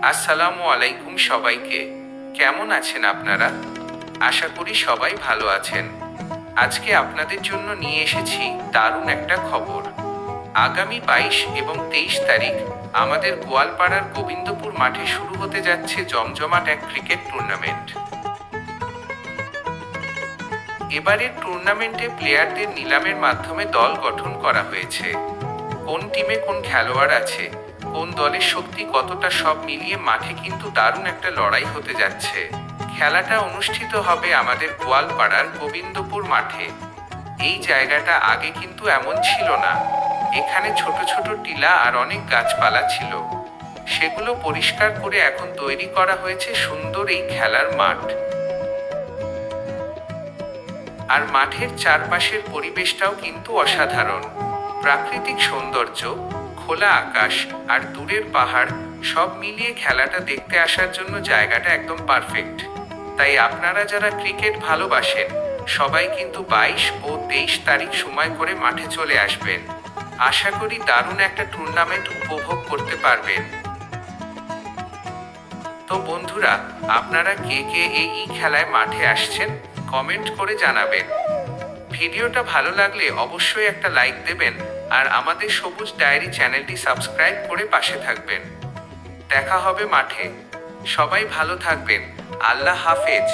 আসসালামু আলাইকুম সবাইকে। কেমন আছেন আপনারা? আশা করি সবাই ভালো আছেন। আজকে আপনাদের জন্য নিয়ে এসেছি দারুণ একটা খবর। আগামী 22 এবং 23 তারিখ আমাদের গোয়ালপাড়ার গোবিন্দপুর মাঠে শুরু হতে যাচ্ছে জমজমাট এক ক্রিকেট টুর্নামেন্ট। এবারের টুর্নামেন্টে প্লেয়ারদের নিলামের মাধ্যমে দল গঠন করা হয়েছে। কোন টিমে কোন খেলোয়াড় আছে, কোন দলের শক্তি কতটা, সব মিলিয়ে মাঠে কিন্তু দারুণ একটা লড়াই হতে যাচ্ছে। খেলাটা অনুষ্ঠিত হবে আমাদের গোয়ালপাড়ার গোবিন্দপুর মাঠে। এই জায়গাটা আগে কিন্তু এমন ছিল না। এখানে ছোট ছোট টিলা আর অনেক গাছপালা ছিল। সেগুলো পরিষ্কার করে এখন তৈরি করা হয়েছে সুন্দর এই খেলার মাঠ। আর মাঠের চারপাশের পরিবেশটাও কিন্তু অসাধারণ। প্রাকৃতিক সৌন্দর্য, খোলা আকাশ আর দূরের পাহাড়, সব মিলিয়ে খেলাটা দেখতে আসার জন্য জায়গাটা একদম পারফেক্ট। তাই আপনারা যারা ক্রিকেট ভালোবাসেন সবাই কিন্তু 22 ও 23 তারিখ সময় করে মাঠে চলে আসবেন। আশা করি দারুণ একটা টুর্নামেন্ট উপভোগ করতে পারবেন। তো বন্ধুরা, আপনারা কে কে এই খেলায় মাঠে আসছেন কমেন্ট করে জানাবেন। ভিডিওটা ভালো লাগলে অবশ্যই একটা লাইক দেবেন আর আমাদের সবুজ ডায়েরি চ্যানেলটি সাবস্ক্রাইব করে পাশে থাকবেন। দেখা হবে মাঠে। সবাই ভালো থাকবেন। আল্লাহ হাফেজ।